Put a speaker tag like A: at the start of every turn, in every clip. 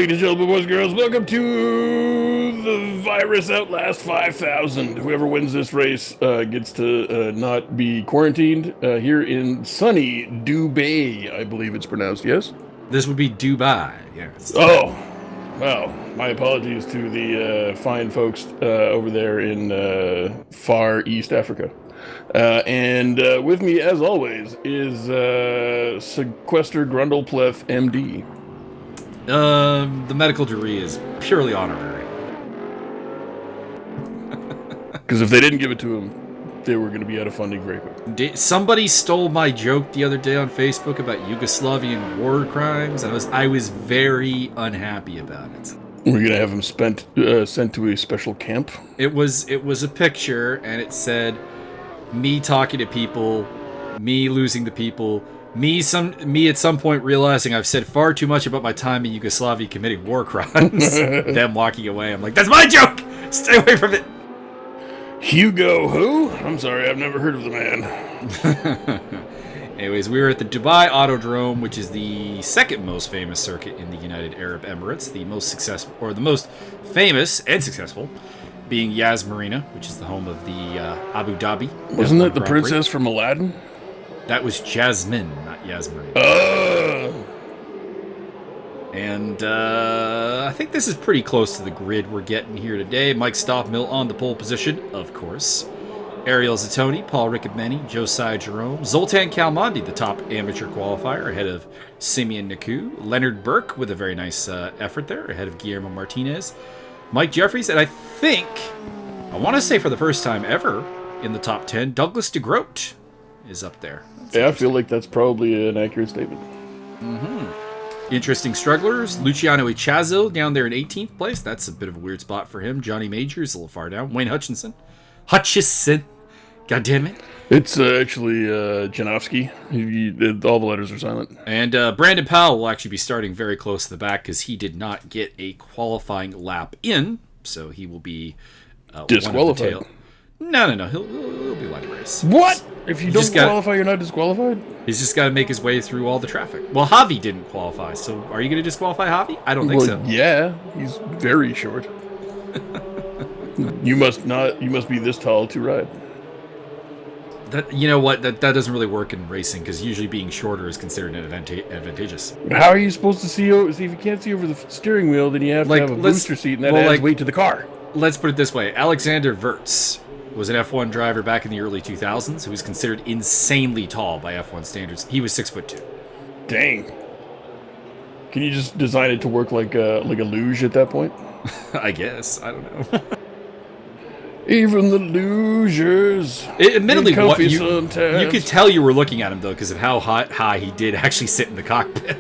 A: Ladies and gentlemen, boys and girls, welcome to the Virus Outlast 5000. Whoever wins this race gets to not be quarantined here in sunny Dubai, I believe it's pronounced, yes?
B: This would be Dubai, yes.
A: Oh, well, my apologies to the fine folks over there in far East Africa. And with me, as always, is Sequester Grundlepleth, MD.
B: The medical degree is purely honorary.
A: Because if they didn't give it to him, they were going to be out of funding very quick.
B: Somebody stole my joke the other day on Facebook about Yugoslavian war crimes, and I was very unhappy about it.
A: We're going to have him sent to a special camp.
B: It was a picture, and it said, me talking to people, me losing the people, me at some point realizing I've said far too much about my time in Yugoslavia committing war crimes. Them walking away. I'm like, that's my joke! Stay away from it!
A: Hugo who? I'm sorry, I've never heard of the man.
B: Anyways, we were at the Dubai Autodrome, which is the second most famous circuit in the United Arab Emirates. The most successful, or the most famous and successful, being Yas Marina, which is the home of the Abu Dhabi.
A: Wasn't that the princess from Aladdin?
B: That was Jasmine, not Yas Marina. And I think this is pretty close to the grid we're getting here today. Mike Stofmeel on the pole position, of course. Ariel Zatoni, Paul Riccobeni, Josiah Jerome, Zoltan Kalmandi, the top amateur qualifier, ahead of Simeon Naku. Leonard Burke with a very nice effort there, ahead of Guillermo Martinez. Mike Jeffries, and I want to say for the first time ever in the top 10, Douglas de Groot is up there.
A: Yeah, I feel like that's probably an accurate statement.
B: Mm-hmm. Interesting strugglers. Luciano Ichazo down there in 18th place. That's a bit of a weird spot for him. Johnny Majors a little far down. Wayne Hutchinson. God damn it.
A: It's actually Janowski. All the letters are silent.
B: And Brandon Powell will actually be starting very close to the back because he did not get a qualifying lap in. So he will be
A: disqualified.
B: No. He'll be led a race.
A: What? If you don't qualify, you're not disqualified?
B: He's just got to make his way through all the traffic. Well, Javi didn't qualify, so are you going to disqualify Javi? I don't think so.
A: Yeah, he's very short. You must be this tall to ride.
B: You know what? That doesn't really work in racing because usually being shorter is considered advantageous.
A: How are you supposed to see if you can't see over the steering wheel, then you have to have a booster seat, and that adds weight to the car.
B: Let's put it this way: Alexander Wirtz was an F1 driver back in the early 2000s who was considered insanely tall by F1 standards. He was 6'2".
A: Dang. Can you just design it to work like a luge at that point?
B: I guess. I don't know.
A: Even the losers.
B: Admittedly, you could tell you were looking at him, though, because of how high he did actually sit in the cockpit.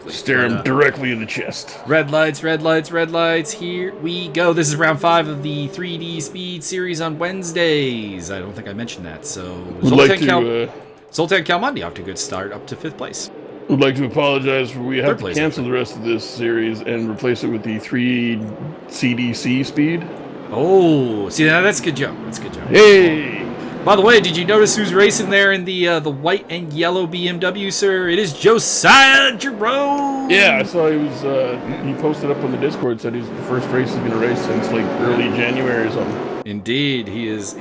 A: Stare him directly in the chest.
B: Red lights, red lights, red lights. Here we go. This is round 5 of the 3D Speed Series on Wednesdays. I don't think I mentioned that. So Zoltan Kalmandi off to a good start, up to 5th place.
A: Would like to apologize for we have to cancel the rest of this series and replace it with the 3 CDC Speed.
B: Oh, see, that's a good joke. That's a good joke.
A: Hey!
B: By the way, did you notice who's racing there in the white and yellow BMW, sir? It is Josiah Jerome!
A: Yeah, I saw he posted up on the Discord, said he's the first race he's going to race since like early January or something.
B: Indeed, he is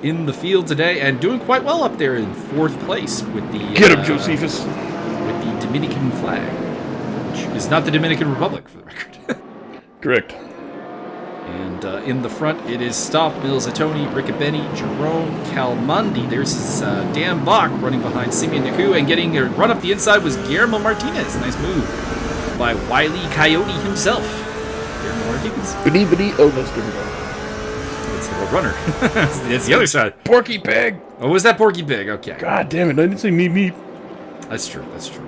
B: in the field today and doing quite well up there in 4th place with the...
A: Get him, Josephus!
B: With the Dominican flag, which is not the Dominican Republic, for the record.
A: Correct.
B: And in the front, it is Stofmeel, Zatoni, Riccobeni, Jerome, Kalmandi. There's Dan Bach running behind Simeon Naku, and getting a run up the inside was Guillermo Martinez. Nice move by Wile E. Coyote himself. Guillermo Martinez.
A: Oh, that's different.
B: It's the road runner. It's the other side.
A: Porky Pig.
B: Oh, was that Porky Pig? Okay.
A: God damn it! I didn't say meep.
B: That's true. That's true.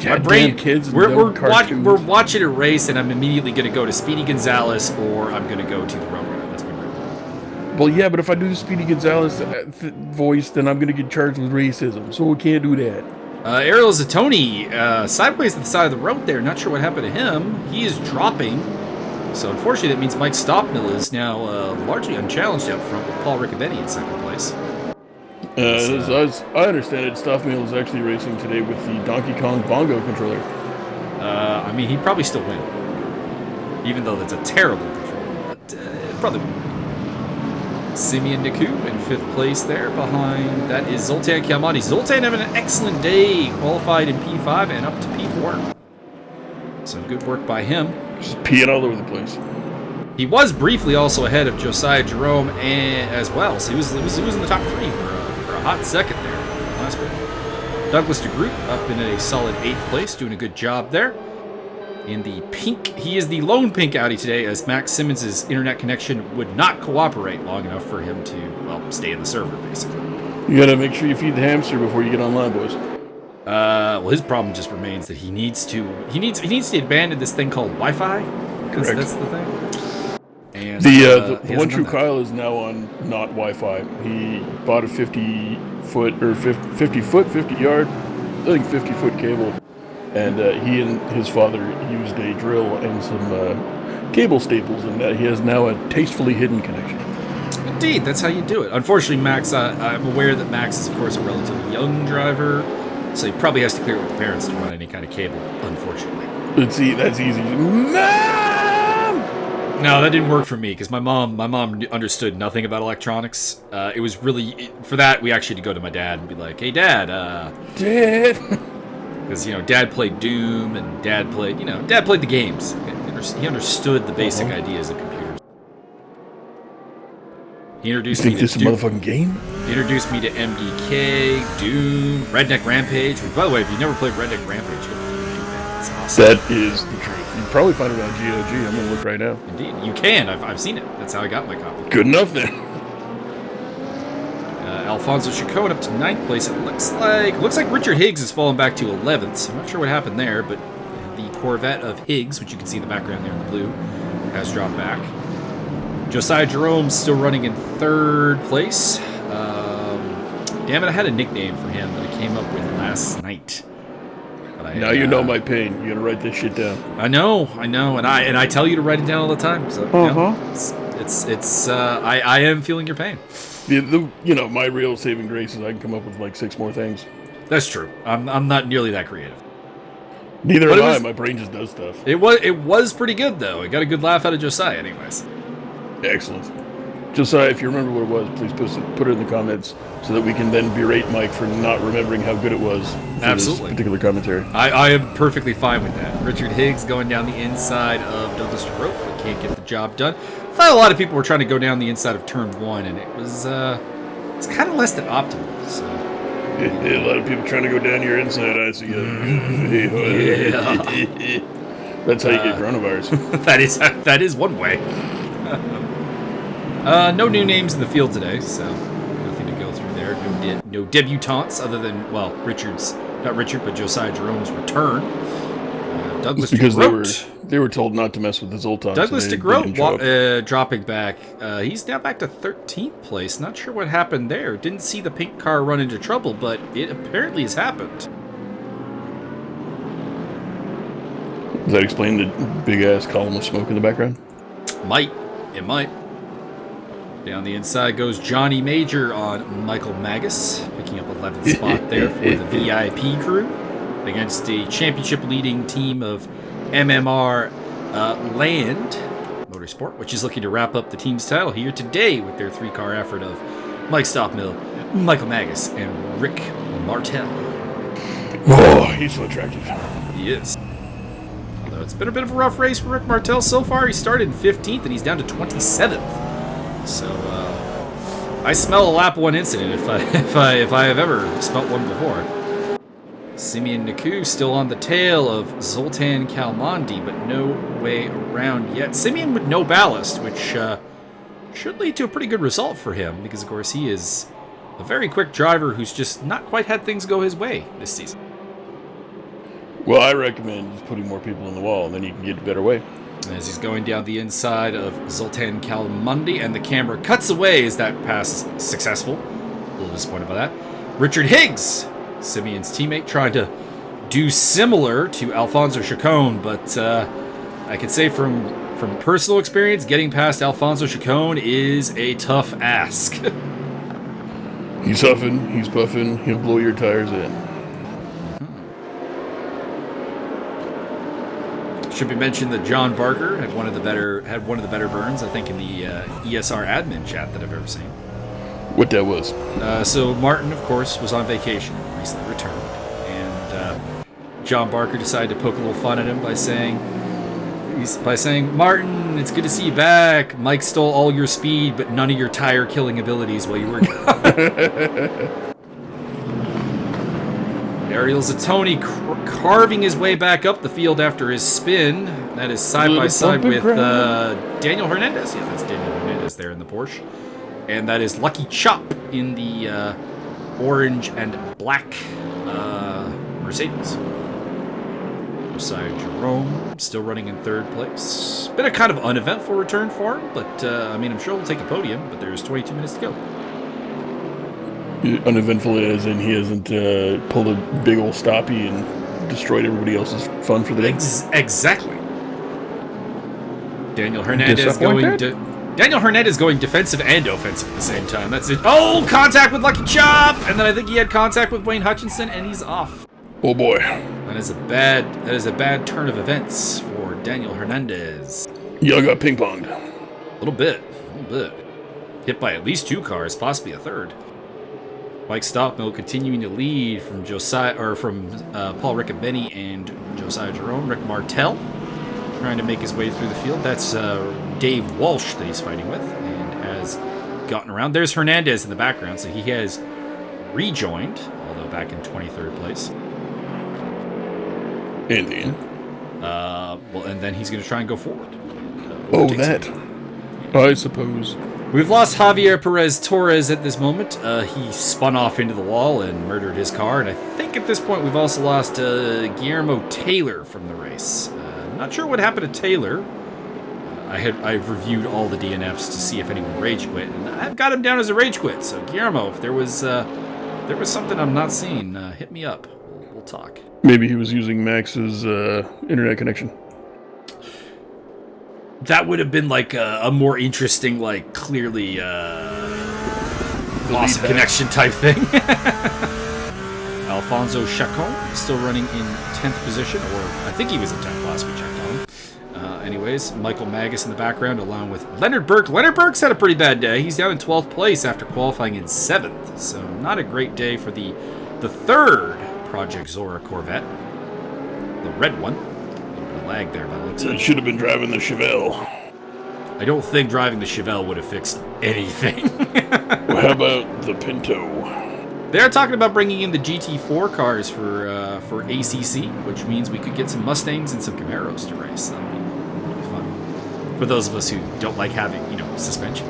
A: My brain, kids.
B: We're watching a race, and I'm immediately going to go to Speedy Gonzalez, or I'm going to go to the Roadrunner. Let's be real.
A: Well, yeah, but if I do the Speedy Gonzalez voice, then I'm going to get charged with racism, so we can't do that.
B: Ariel Zatoni, sideways to the side of the road there. Not sure what happened to him. He is dropping. So unfortunately, that means Mike Stofmeel is now largely unchallenged out front with Paul Riccobeni in 2nd place.
A: As I understand it, Stofmeel is actually racing today with the Donkey Kong bongo controller.
B: I mean, he'd probably still win. Even though that's a terrible control. But probably win. Simeon Naku in 5th place there. Behind that is Zoltan Kialmandi. Zoltan having an excellent day. Qualified in P5 and up to P4. So good work by him.
A: Just peeing all over the place.
B: He was briefly also ahead of Josiah Jerome as well. So he was in the top 3 for a hot second there last week. Douglas DeGroot up in a solid 8th place, doing a good job there. In the pink, he is the lone pink Audi today, as Max Simmons' internet connection would not cooperate long enough for him to, well, stay in the server, basically.
A: You gotta make sure you feed the hamster before you get online, boys.
B: Well, his problem just remains that he needs to abandon this thing called Wi-Fi.
A: Correct.
B: That's the thing. And
A: the one true Kyle is now on not Wi-Fi. He bought a 50 yard, I think 50-foot cable, and he and his father used a drill and some cable staples, and he has now a tastefully hidden connection.
B: Indeed, that's how you do it. Unfortunately, Max, I'm aware that Max is, of course, a relatively young driver, so he probably has to clear it with the parents to run any kind of cable, unfortunately.
A: Let's see, that's easy. Mom!
B: No, that didn't work for me, because my mom understood nothing about electronics. It was really, for that, we actually had to go to my dad and be like, hey, Dad.
A: Dad!
B: Because, Dad played Doom, and Dad played the games. He understood the basic ideas of computers. He introduced me to
A: this is a motherfucking game?
B: He introduced me to MDK, Doom, Redneck Rampage. By the way, if you've never played Redneck Rampage, you'll do that. It's awesome.
A: That is the truth. You can probably find it on GOG. I'm going to look right now.
B: Indeed. You can. I've seen it. That's how I got my copy.
A: Good enough, then.
B: Alfonso Chacon up to 9th place. It looks like Richard Higgs has fallen back to 11th. I'm not sure what happened there, but the Corvette of Higgs, which you can see in the background there in the blue, has dropped back. Josiah Jerome's still running in 3rd place. Damn it, I had a nickname for him that I came up with last night. But
A: now you know my pain. You gotta write this shit down.
B: I know, and I tell you to write it down all the time. So I am feeling your pain.
A: My real saving grace is I can come up with like 6 more things.
B: That's true. I'm not nearly that creative.
A: Neither am I. My brain just does stuff.
B: It was pretty good though. I got a good laugh out of Josiah, anyways.
A: Excellent. Josiah, if you remember what it was, please put it in the comments so that we can then berate Mike for not remembering how good it was for
B: Absolutely.
A: this particular commentary.
B: I am perfectly fine with that. Richard Higgs going down the inside of Douglas DeGroat, but can't get the job done. I thought a lot of people were trying to go down the inside of turn 1, and it's kind of less than optimal. So.
A: A lot of people trying to go down your inside eyes together. That's how you get coronavirus.
B: that is one way. No new names in the field today, so nothing to go through there. No debutantes other than, well, not Richard, but Josiah Jerome's return. Douglas
A: because
B: DeGroat.
A: they were told not to mess with the Zoltan.
B: Douglas
A: so
B: DeGroat dropping back. He's now back to 13th place. Not sure what happened there. Didn't see the pink car run into trouble, but it apparently has happened.
A: Does that explain the big-ass column of smoke in the background?
B: It might. Down the inside goes Johnny Major on Michael Magas, picking up 11th spot there for the VIP crew against a championship leading team of MMR Land Motorsport, which is looking to wrap up the team's title here today with their 3-car effort of Mike Stofmeel, Michael Magas, and Rick Martel.
A: Oh, he's so attractive.
B: He is. Although it's been a bit of a rough race for Rick Martel so far. He started in 15th and he's down to 27th. So I smell a lap 1 incident if I have ever smelt one before. Simeon Naku still on the tail of Zoltan Kialmandi, but no way around yet. Simeon with no ballast, which should lead to a pretty good result for him, because of course he is a very quick driver who's just not quite had things go his way this season.
A: Well, I recommend just putting more people in the wall, and then you can get a better way.
B: As he's going down the inside of Zoltan Kialmandi, and the camera cuts away as that pass is successful. A little disappointed by that. Richard Higgs, Simeon's teammate, trying to do similar to Alfonso Chacon, but I can say from personal experience, getting past Alfonso Chacon is a tough ask.
A: He's huffing, he's puffing, he'll blow your tires in.
B: Should be mentioned that John Barker had one of the better burns, I think, in the ESR admin chat that I've ever seen.
A: What that was?
B: So Martin, of course, was on vacation, recently returned, and John Barker decided to poke a little fun at him by saying, "Martin, it's good to see you back. Mike stole all your speed, but none of your tire-killing abilities while you were gone." Ariel Zatoni carving his way back up the field after his spin. That is side by side with Daniel Hernandez. Yeah, that's Daniel Hernandez there in the Porsche. And that is Lucky Chop in the orange and black Mercedes. Josiah Jerome still running in third place. Been a kind of uneventful return for him, but I mean, I'm sure we'll take a podium, but there's 22 minutes to go.
A: Uneventful as in he hasn't pulled a big old stoppie and destroyed everybody else's fun for the day.
B: Exactly. Daniel Hernandez going defensive and offensive at the same time. That's it. Oh, contact with Lucky Chop, and then I think he had contact with Wayne Hutchinson, and he's off.
A: Oh boy,
B: that is a bad turn of events for Daniel Hernandez.
A: Y'all got ping ponged.
B: A little bit. Hit by at least 2 cars, possibly a third. Mike Stofmeel continuing to lead from Paul Riccobeni and Josiah Jerome. Rick Martel trying to make his way through the field. That's Dave Walsh that he's fighting with and has gotten around. There's Hernandez in the background, so he has rejoined, although back in 23rd place.
A: Indian.
B: Well, and then he's going to try and go forward.
A: I suppose.
B: We've lost Javier Perez Torres at this moment. He spun off into the wall and murdered his car. And I think at this point we've also lost Guillermo Taylor from the race. Not sure what happened to Taylor. I've reviewed all the DNFs to see if anyone rage quit, and I've got him down as a rage quit. So Guillermo, if there was something I'm not seeing, hit me up. We'll talk.
A: Maybe he was using Max's internet connection.
B: That would have been like a more interesting, like clearly loss of connection type thing. Alfonso Chacon still running in 10th position, or I think he was in 10th last we checked on him. Anyways, Michael Magas in the background along with Leonard Burke. Leonard Burke's had a pretty bad day. He's down in 12th place after qualifying in 7th, so not a great day for the third Project Zora Corvette. The red one. Lag there by the looks of it.
A: Should have been driving the Chevelle.
B: I don't think driving the Chevelle would have fixed anything.
A: Well, how about the Pinto?
B: They're talking about bringing in the GT4 cars for ACC, which means we could get some Mustangs and some Camaros to race. That'll be fun for those of us who don't like having, suspension.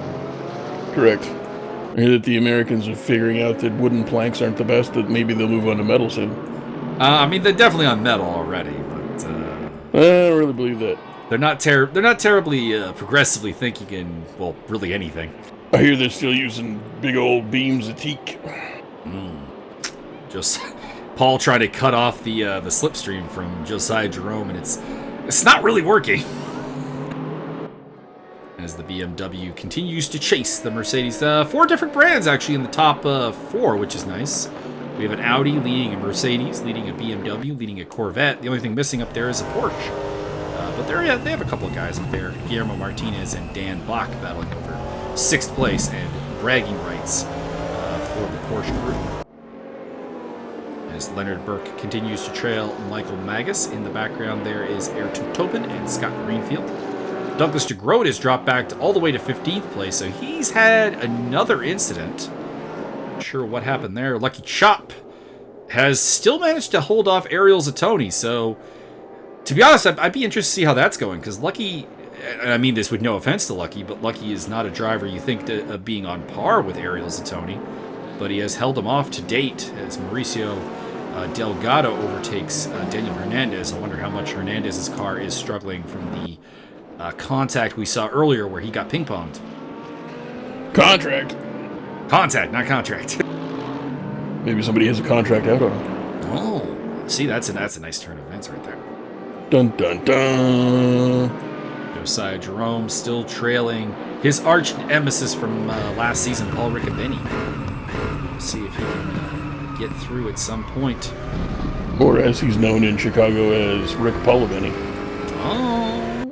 A: Correct. I hear that the Americans are figuring out that wooden planks aren't the best. That maybe they'll move on to metal soon.
B: I mean, they're definitely on metal already.
A: I don't really believe that.
B: They're not terribly progressively thinking in, well, really anything.
A: I hear they're still using big old beams of teak.
B: Just Paul trying to cut off the slipstream from Josiah Jerome, and it's not really working. As the BMW continues to chase the Mercedes. 4 different brands actually in the top 4, which is nice. We have an Audi leading a Mercedes, leading a BMW, leading a Corvette. The only thing missing up there is a Porsche. But they have a couple of guys up there. Guillermo Martinez and Dan Bach battling over 6th place and bragging rights for the Porsche group. As Leonard Burke continues to trail Michael Magas. In the background there is Ayrton Tobin and Scott Greenfield. Douglas DeGroat has dropped back all the way to 15th place, so he's had another incident. Sure what happened there. Lucky Chop has still managed to hold off Ariel Zatoni, so to be honest, I'd be interested to see how that's going, because Lucky, and I mean this with no offense to Lucky, but Lucky is not a driver you think of being on par with Ariel Zatoni, but he has held him off to date as Mauricio Delgado overtakes Daniel Hernandez. I wonder how much Hernandez's car is struggling from the contact we saw earlier where he got ping-ponged. Contact, not contract.
A: Maybe somebody has a contract out on him.
B: Oh, see, that's a nice turn of events right there.
A: Dun, dun, dun.
B: Josiah Jerome still trailing his arch nemesis from last season, Paul Riccobeni. See if he can get through at some point.
A: Or as he's known in Chicago as Rick Poloveni.
B: Oh.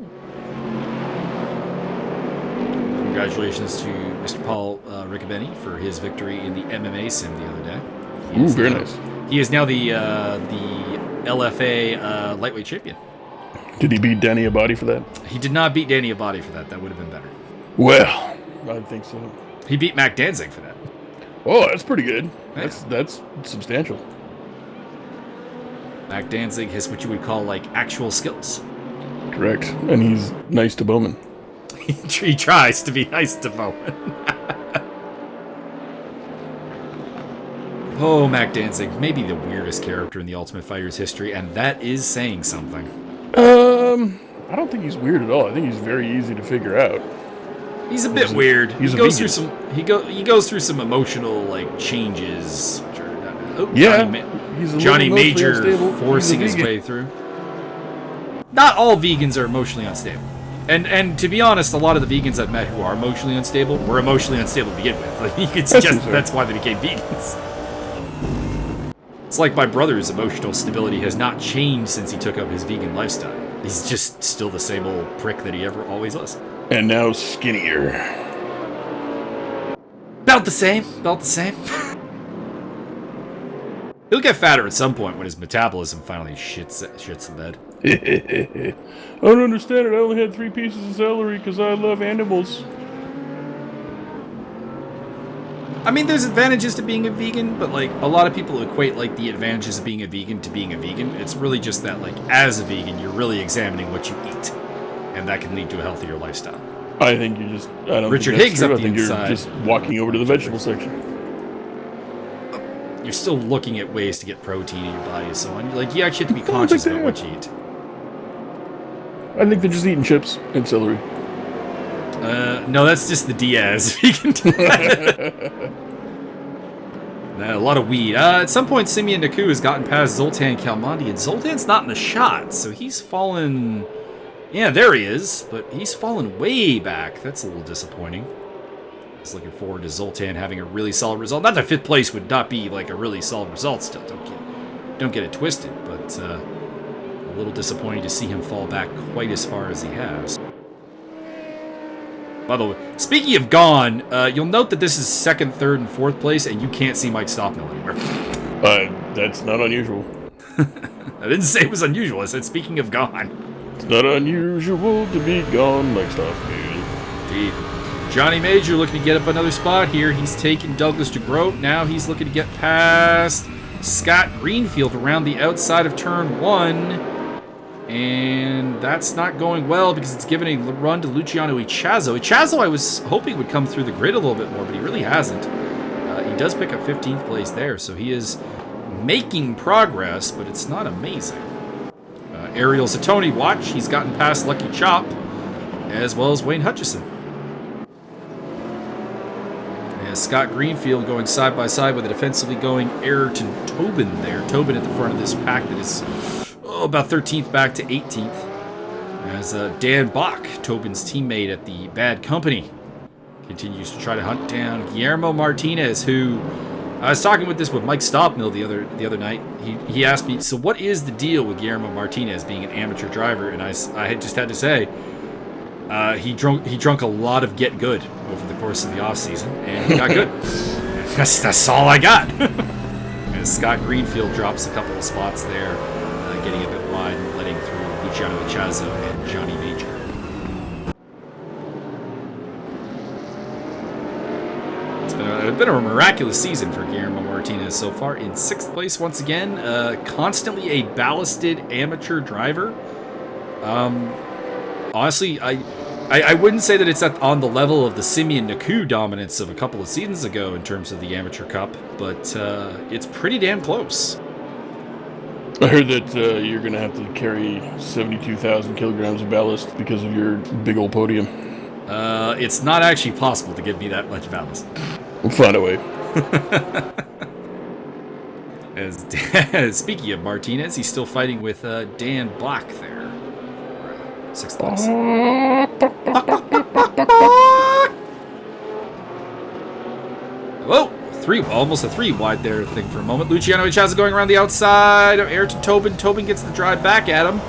B: Congratulations to Mr. Paul Riccobeni for his victory in the MMA sim the other day.
A: Ooh, very nice.
B: He is now the LFA lightweight champion.
A: Did he beat Danny Abadi for that?
B: He did not beat Danny Abadi for that. That would have been better.
A: Well, I think so.
B: He beat Mac Danzig for that.
A: Oh, that's pretty good.
B: Yeah.
A: That's substantial.
B: Mac Danzig has what you would call, like, actual skills.
A: Correct. And he's nice to Bowman.
B: He tries to be nice to Bowman. Oh, Mac Danzig, maybe the weirdest character in the Ultimate Fighter's history, and that is saying something.
A: I don't think he's weird at all. I think he's very easy to figure out.
B: He's a bit weird.
A: He
B: goes through some emotional, like, changes. Oh,
A: Yeah,
B: Johnny Major forcing his way through. Not all vegans are emotionally unstable. And to be honest, a lot of the vegans I've met who are emotionally unstable were emotionally unstable to begin with. Like, you could suggest that's why they became vegans. It's like my brother's emotional stability has not changed since he took up his vegan lifestyle. He's just still the same old prick that he ever always was.
A: And now skinnier.
B: About the same. He'll get fatter at some point when his metabolism finally shits the bed.
A: I don't understand it. I only had 3 pieces of celery because I love animals.
B: I mean, there's advantages to being a vegan, but, like, a lot of people equate, like, the advantages of being a vegan to being a vegan. It's really just that, like, as a vegan, you're really examining what you eat, and that can lead to a healthier lifestyle.
A: I think you just... I don't
B: Richard
A: think that's
B: Higgs
A: true.
B: up the
A: I think
B: inside.
A: you're just walking over to the vegetable section.
B: You're still looking at ways to get protein in your body and so on. Like, you actually have to be conscious about what you eat.
A: I think they're just eating chips and celery.
B: No, that's just the Diaz vegan diet. A lot of weed. At some point, Simeon Naku has gotten past Zoltan Kalmandi, and Zoltan's not in the shot, so he's fallen... Yeah, there he is, but he's fallen way back. That's a little disappointing. I was looking forward to Zoltan having a really solid result. Not that 5th place would not be, like, a really solid result still. Don't get it twisted, but a little disappointing to see him fall back quite as far as he has. By the way, speaking of gone, you'll note that this is 2nd, 3rd, and 4th place, and you can't see Mike Stofmeel anywhere.
A: That's not unusual.
B: I didn't say it was unusual. I said speaking of gone.
A: It's not unusual to be gone like Stofmeel.
B: Indeed. Johnny Major looking to get up another spot here. He's taken Douglas DeGroat. Now he's looking to get past Scott Greenfield around the outside of turn 1. And that's not going well because it's given a run to Luciano Ichazo. Ichazo, I was hoping would come through the grid a little bit more, but he really hasn't. He does pick up 15th place there, so he is making progress, but it's not amazing. Ariel Zatoni, watch. He's gotten past Lucky Chop, as well as Wayne Hutchison. And Scott Greenfield going side by side with a defensively going Ayrton Tobin there. Tobin at the front of this pack that is... about 13th back to 18th. As Dan Bach, Tobin's teammate at the Bad Company, continues to try to hunt down Guillermo Martinez, who... I was talking with Mike Stofmeel the other night. He asked me, so what is the deal with Guillermo Martinez being an amateur driver? And I had just had to say, he drunk a lot of Get Good over the course of the off season, and he got good. That's all I got. As Scott Greenfield drops a couple of spots there, getting a bit wide and letting through Luciano Ichazo and Johnny Major. It's been a miraculous season for Guillermo Martinez so far. In 6th place once again, constantly a ballasted amateur driver. Honestly, I wouldn't say that it's on the level of the Simeon Naku dominance of a couple of seasons ago in terms of the Amateur Cup, but it's pretty damn close.
A: I heard that you're going to have to carry 72,000 kilograms of ballast because of your big old podium.
B: It's not actually possible to give me that much ballast.
A: We'll find a way.
B: Speaking of Martinez, he's still fighting with Dan Black there. 6th place. Whoa! Almost a 3 wide there thing for a moment. Luciano Ichazo going around the outside of Ayrton Tobin. Tobin gets the drive back at him.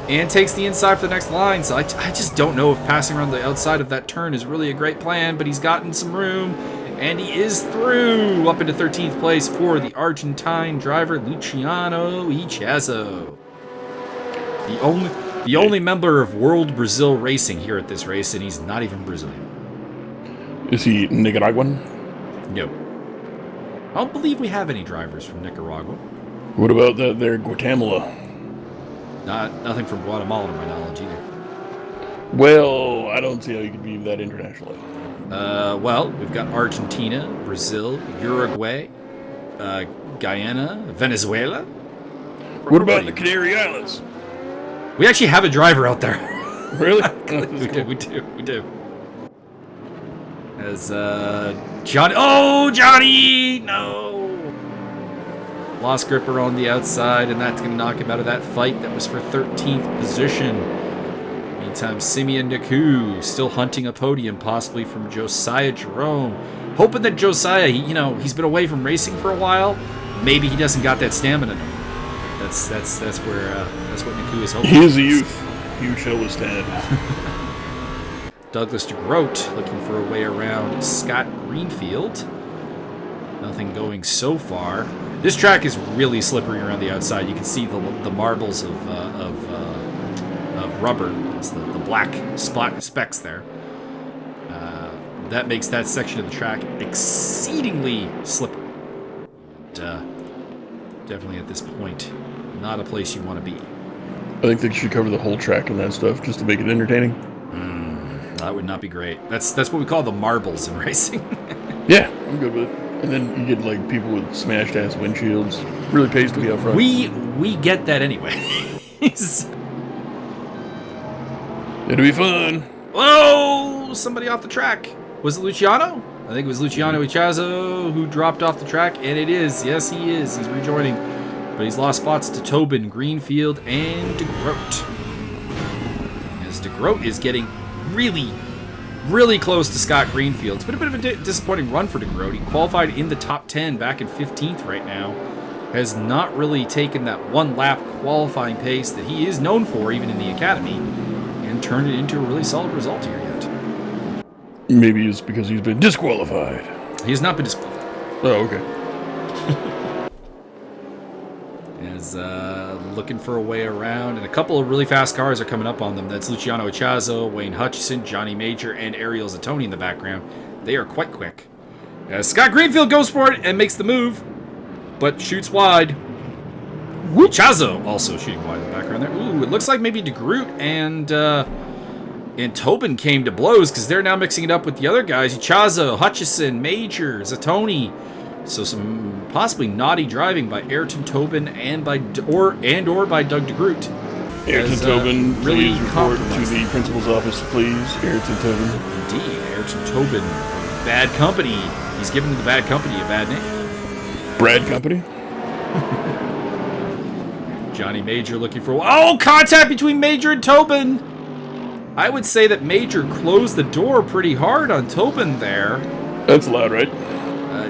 B: and takes the inside for the next line. So I just don't know if passing around the outside of that turn is really a great plan, but he's gotten some room, and he is through up into 13th place for the Argentine driver Luciano Ichazo. The only member of World Brazil Racing here at this race, and he's not even Brazilian.
A: Is he Nicaraguan?
B: No. I don't believe we have any drivers from Nicaragua.
A: What about that there Guatemala?
B: Nothing from Guatemala to my knowledge either.
A: Well, I don't see how you could be that internationally.
B: Well, we've got Argentina, Brazil, Uruguay, Guyana, Venezuela.
A: What about the Canary Islands?
B: We actually have a driver out there.
A: Really?
B: We do. As Johnny. Oh, Johnny! No! Lost gripper on the outside, and that's going to knock him out of that fight that was for 13th position. Meantime, Simeon Naku still hunting a podium, possibly from Josiah Jerome. Hoping that Josiah, he's been away from racing for a while. Maybe he doesn't got that stamina. That's what Naku is hoping.
A: He is a youth. You shall withstand.
B: Douglas DeGroat looking for a way around Scott Greenfield. Nothing going so far. This track is really slippery around the outside. You can see the marbles of rubber. It's the black specks there. That makes that section of the track exceedingly slippery. Definitely at this point, not a place you want to be.
A: I think they should cover the whole track and that stuff just to make it entertaining.
B: That would not be great. That's what we call the marbles in racing.
A: Yeah, I'm good with it. And then you get like people with smashed ass windshields. Really pays to be out front.
B: We get that anyway.
A: It'll be fun.
B: Whoa! Somebody off the track. Was it Luciano? I think it was Luciano Ichazo who dropped off the track, and it is. Yes, he is. He's rejoining. But he's lost spots to Tobin, Greenfield, and DeGroat. As DeGroat is getting really, really close to Scott Greenfield. It's been a bit of a disappointing run for DeGroat. He qualified in the top 10 back in 15th right now. Has not really taken that one-lap qualifying pace that he is known for, even in the academy, and turned it into a really solid result here yet.
A: Maybe it's because he's been disqualified.
B: He has not been disqualified.
A: Oh, okay.
B: Is looking for a way around, and a couple of really fast cars are coming up on them. That's Luciano Ichazo, Wayne Hutchison, Johnny Major, and Ariel Zatoni in the background. They are quite quick. As Scott Greenfield goes for it and makes the move, but shoots wide. Ichazo also shooting wide in the background there. Ooh, it looks like maybe DeGroot and Tobin came to blows because they're now mixing it up with the other guys. Ichazo, Hutchison, Major, Zatoni. So some possibly naughty driving by Ayrton Tobin and by Doug DeGroot.
A: Ayrton Tobin,
B: really
A: please report to the principal's office, please. Ayrton Tobin.
B: Indeed, Ayrton Tobin from Bad Company. He's given the Bad Company a bad name.
A: Brad Company.
B: Johnny Major looking for... Oh, contact between Major and Tobin! I would say that Major closed the door pretty hard on Tobin there.
A: That's loud, right?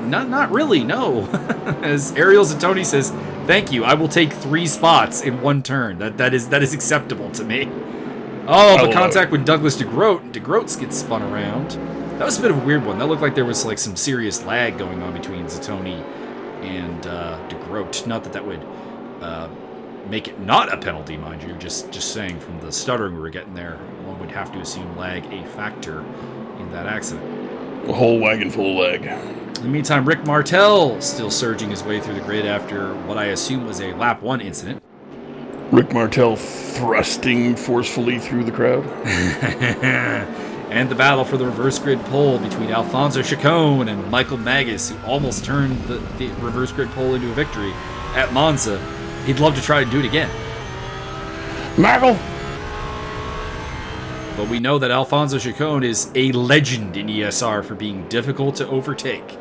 B: Not really, no. As Ariel Zatoni says, thank you, I will take 3 spots in one turn. That is acceptable to me. Oh, but contact with Douglas DeGroat, and DeGroat gets spun around. That was a bit of a weird one. That looked like there was like some serious lag going on between Zatoni and DeGroat. Not that would make it not a penalty, mind you. Just saying from the stuttering we were getting there, one would have to assume lag a factor in that accident.
A: A whole wagon full of lag.
B: In the meantime, Rick Martel still surging his way through the grid after what I assume was a lap 1 incident.
A: Rick Martel thrusting forcefully through the crowd.
B: And the battle for the reverse grid pole between Alfonso Chacon and Michael Magas, who almost turned the reverse grid pole into a victory at Monza. He'd love to try to do it again.
A: Michael!
B: But we know that Alfonso Chacon is a legend in ESR for being difficult to overtake.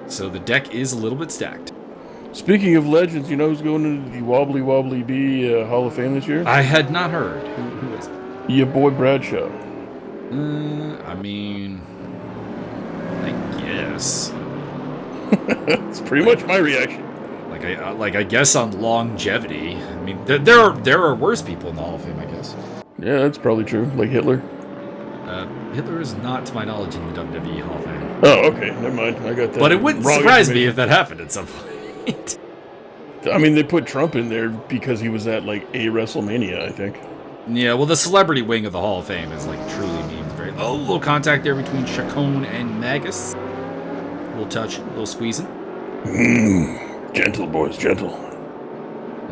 B: So the deck is a little bit stacked.
A: Speaking of legends, you know who's going into the Wobbly Wobbly Bee Hall of Fame this year?
B: I had not heard. Who is it?
A: Your boy Bradshaw.
B: I mean, I guess.
A: That's pretty much my reaction.
B: Like, I guess on longevity. I mean, there are worse people in the Hall of Fame, I guess.
A: Yeah, that's probably true. Like Hitler.
B: Hitler is not, to my knowledge, in the WWE Hall of Fame.
A: Oh, okay. Never mind. I got that.
B: But it wouldn't surprise me if that happened at some point.
A: I mean, they put Trump in there because he was at, like, a WrestleMania, I think.
B: Yeah, well, the celebrity wing of the Hall of Fame is, like, truly means very... Oh, a little contact there between Chacon and Magas. A little touch, a little squeezing.
A: Gentle, boys, gentle.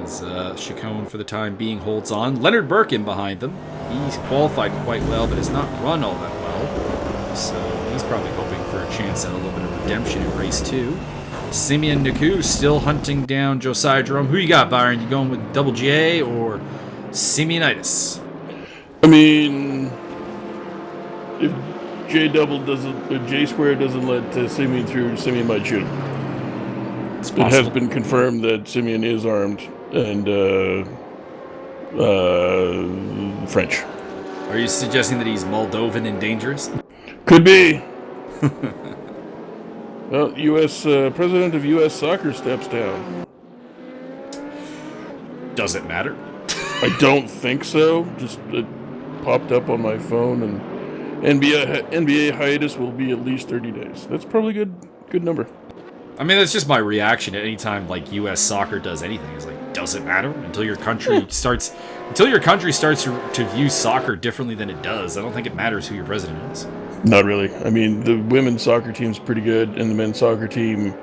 B: As Chacon, for the time being, holds on. Leonard Burke in behind them. He's qualified quite well, but has not run all that well. So he's probably hoping for a chance at a little bit of redemption in race 2. Simeon Naku still hunting down Josiah Jerome. Who you got, Byron? You going with Double J or Simeonitis?
A: I mean, if J Square doesn't let Simeon through, Simeon might shoot him. It has been confirmed that Simeon is armed and French.
B: Are you suggesting that he's Moldovan and dangerous?
A: Could be. Well, U.S. President of U.S. Soccer steps down.
B: Does it matter?
A: I don't think so. Just it popped up on my phone, and NBA hiatus will be at least 30 days. That's probably good number.
B: I mean, that's just my reaction at any time like U.S. soccer does anything. It's like, does it matter until your country starts to view soccer differently than it does? I don't think it matters who your president is.
A: Not really. I mean, the women's soccer team's pretty good, and the men's soccer team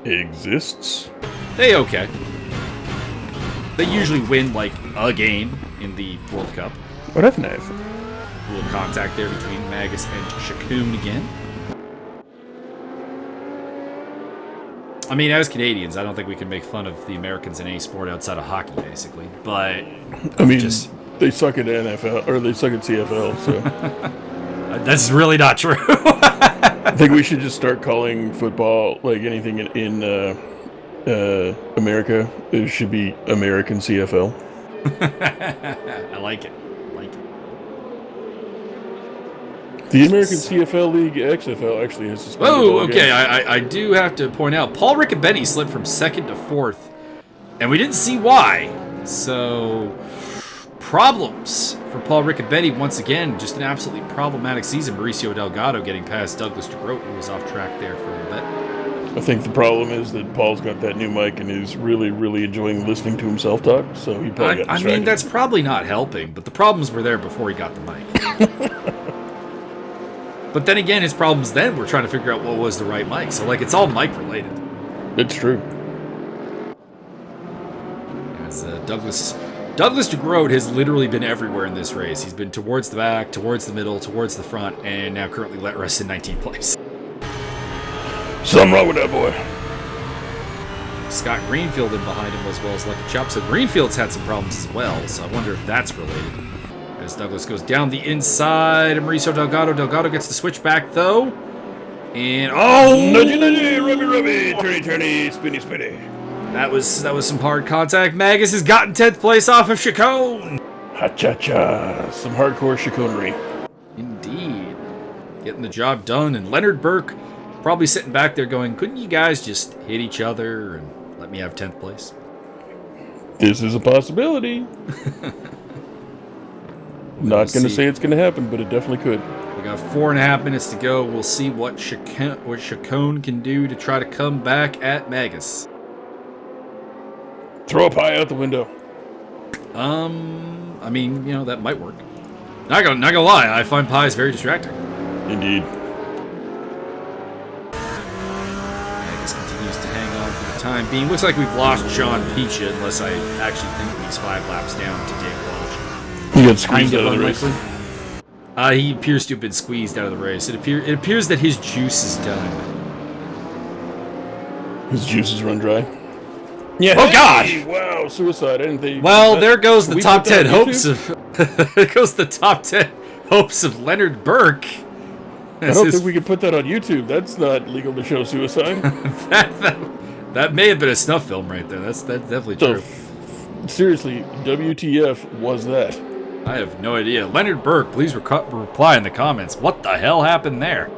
A: exists.
B: They okay. They usually win like a game in the World Cup.
A: What if not?
B: A little contact there between Magas and Chacon again. I mean, as Canadians, I don't think we can make fun of the Americans in any sport outside of hockey, basically. But
A: I mean, they suck at NFL or they suck at CFL. So
B: that's really not true.
A: I think we should just start calling football like anything in America. It should be American CFL.
B: I like it.
A: The American CFL League XFL actually has suspended.
B: Oh, okay. I do have to point out, Paul Riccobetti slipped from 2nd to 4th, and we didn't see why. So, problems for Paul Riccobetti once again. Just an absolutely problematic season. Mauricio Delgado getting past Douglas DeGroat, who was off track there for a little bit.
A: I think the problem is that Paul's got that new mic and is really, really enjoying listening to himself talk. So he probably got distracted.
B: I mean, that's probably not helping, but the problems were there before he got the mic. But then again, his problems then were trying to figure out what was the right mic. So, like, it's all mic related.
A: It's true.
B: As Douglas DeGroat has literally been everywhere in this race. He's been towards the back, towards the middle, towards the front, and now currently let rest in 19th place.
A: Something wrong with that boy.
B: Scott Greenfield in behind him as well as Lucky Chop. So Greenfield's had some problems as well. So I wonder if that's related. As Douglas goes down the inside, and Mauricio Delgado. Delgado gets the switch back, though. And, oh!
A: Nudgy, rubby, turny, spinny.
B: That was some hard contact. Magas has gotten 10th place off of Chacon.
A: Ha-cha-cha. Some hardcore chicanery.
B: Indeed. Getting the job done. And Leonard Burke probably sitting back there going, couldn't you guys just hit each other and let me have 10th place?
A: This is a possibility. Not going to say it's going to happen, but it definitely could.
B: We got 4.5 minutes to go. We'll see what Chacon can do to try to come back at Magas.
A: Throw a pie out the window.
B: I mean, you know, that might work. Not gonna lie, I find pies very distracting.
A: Indeed.
B: Magas continues to hang on for the time being. Looks like we've lost John Picha, unless I actually think he's 5 laps down to Dave Welch.
A: He got squeezed out of the race.
B: He appears to have been squeezed out of the race. It appears that his juice is done. His juices run dry.
A: Yeah.
B: Oh God!
A: Wow, suicide! I didn't think.
B: Well, there goes the top 10 hopes of. There goes the top 10 hopes of Leonard Burke.
A: I don't think we could put that on YouTube. That's not legal to show suicide.
B: that may have been a snuff film right there. That's definitely true.
A: Seriously, WTF was that?
B: I have no idea. Leonard Burke, please reply in the comments. What the hell happened there?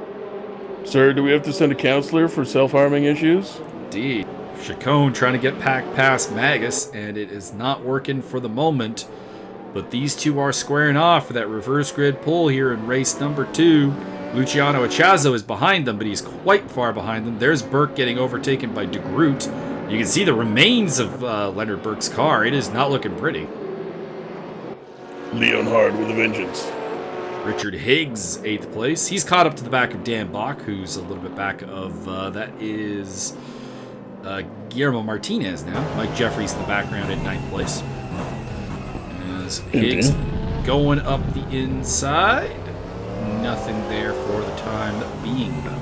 A: Sir, do we have to send a counselor for self-harming issues?
B: Indeed. Chacon trying to get past Magas, and it is not working for the moment. But these two are squaring off for that reverse grid pull here in race number 2. Luciano Echazo is behind them, but he's quite far behind them. There's Burke getting overtaken by De Groot. You can see the remains of Leonard Burke's car. It is not looking pretty.
A: Leonhard with a vengeance.
B: Richard Higgs, 8th place. He's caught up to the back of Dan Bach, who's a little bit back of, that is Guillermo Martinez now. Mike Jeffries in the background in 9th place. As Higgs going up the inside. Nothing there for the time being, though.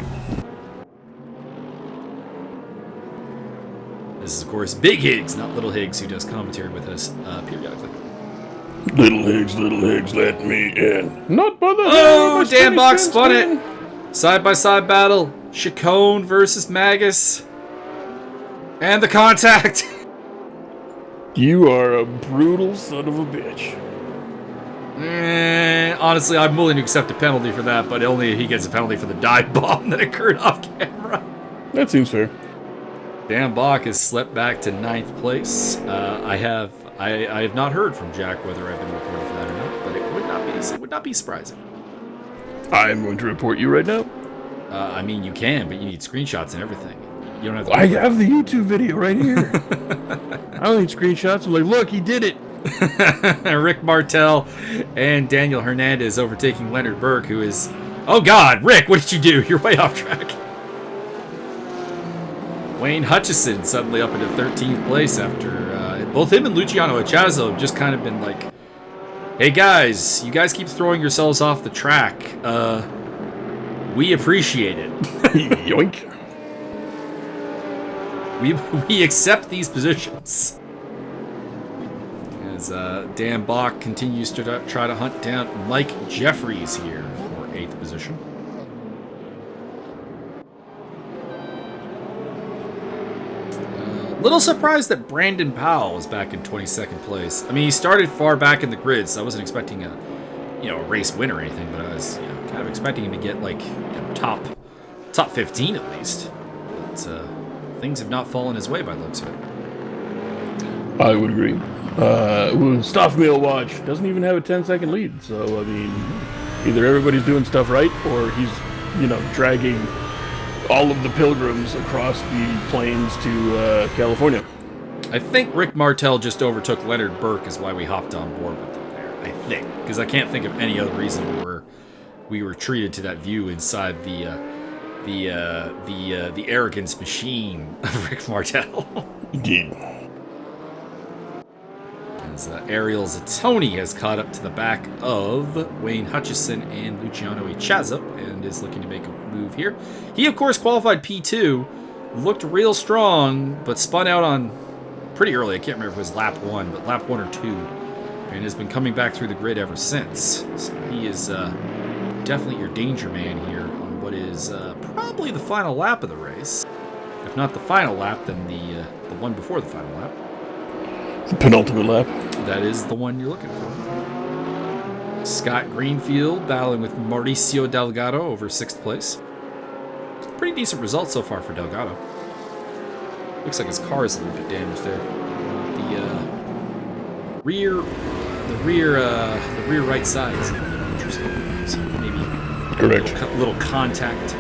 B: This is, of course, Big Higgs, not Little Higgs, who does commentary with us periodically.
A: Little Higgs, let me in. Not by the
B: Oh, Dan Bach spun it. Side-by-side battle. Chacon versus Magas. And the contact.
A: You are a brutal son of a bitch.
B: Honestly, I'm willing to accept a penalty for that, but only if he gets a penalty for the dive bomb that occurred off camera.
A: That seems fair.
B: Dan Bach has slipped back to 9th place. I have not heard from Jack whether I've been reported for that or not, but it would not be surprising.
A: I'm going to report you right now.
B: I mean, you can, but you need screenshots and everything. You don't have to.
A: I have the YouTube video right here. I don't need screenshots. I'm like, look, he did it.
B: Rick Martel and Daniel Hernandez overtaking Leonard Burke, who is... Oh, God, Rick, what did you do? You're way off track. Wayne Hutchison suddenly up into 13th place after both him and Luciano Echazo have just kind of been like, hey, guys, you guys keep throwing yourselves off the track. We appreciate it.
A: Yoink.
B: We accept these positions. As Dan Bach continues to try to hunt down Mike Jeffries here for 8th position. Little surprised that Brandon Powell is back in 22nd place. I mean, he started far back in the grid, so I wasn't expecting a race win or anything, but I was kind of expecting him to get like top 15 at least. But things have not fallen his way by the looks of it.
A: I would agree. Stofmeel watch doesn't even have a 10-second lead, so I mean, either everybody's doing stuff right, or he's dragging all of the pilgrims across the plains to California.
B: I think Rick Martel just overtook Leonard Burke is why we hopped on board with them there. I think, because I can't think of any other reason we were treated to that view inside the arrogance machine of Rick Martel.
A: Indeed.
B: As Ariel Zatoni has caught up to the back of Wayne Hutchison and Luciano Echazo and is looking to make a move here. He, of course, qualified P2, looked real strong, but spun out on pretty early. I can't remember if it was lap 1, but lap 1 or 2, and has been coming back through the grid ever since. So he is definitely your danger man here on what is probably the final lap of the race. If not the final lap, then the one before the final lap.
A: The penultimate lap.
B: That is the one you're looking for. Scott Greenfield battling with Mauricio Delgado over 6th place. Pretty decent result so far for Delgado. Looks like his car is a little bit damaged there. The rear right side is a little interesting. So maybe
A: correct.
B: A little contact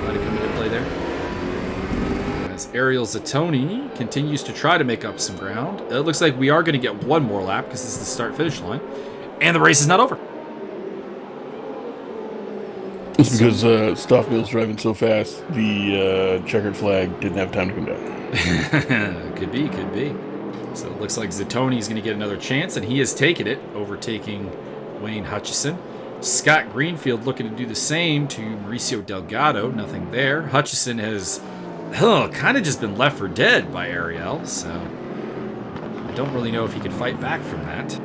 B: might have come into play there. As Ariel Zatoni continues to try to make up some ground. It looks like we are going to get one more lap because this is the start-finish line. And the race is not over.
A: It's because Stofmeel's driving so fast, the checkered flag didn't have time to come down.
B: Could be. So it looks like Zatoni's going to get another chance, and he has taken it, overtaking Wayne Hutchison. Scott Greenfield looking to do the same to Mauricio Delgado. Nothing there. Hutchison has kind of just been left for dead by Ariel, so I don't really know if he can fight back from that.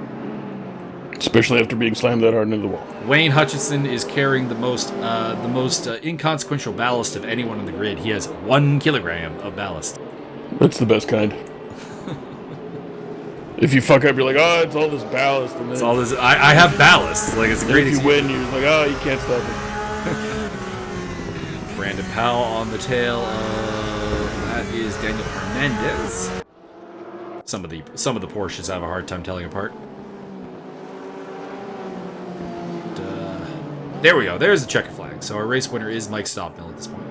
A: Especially after being slammed that hard into the wall.
B: Wayne Hutchison is carrying the most inconsequential ballast of anyone on the grid. He has 1 kilogram of ballast.
A: That's the best kind. If you fuck up, you're like, oh, it's all this ballast. And then
B: it's all this. I have ballast. Like, it's a great.
A: If you win, you're like, oh, you can't stop it.
B: Brandon Powell on the tail of that is Daniel Hernandez. Some of the Porsches have a hard time telling apart. There we go. There's the checkered flag. So our race winner is Mike Stofmeel at this point.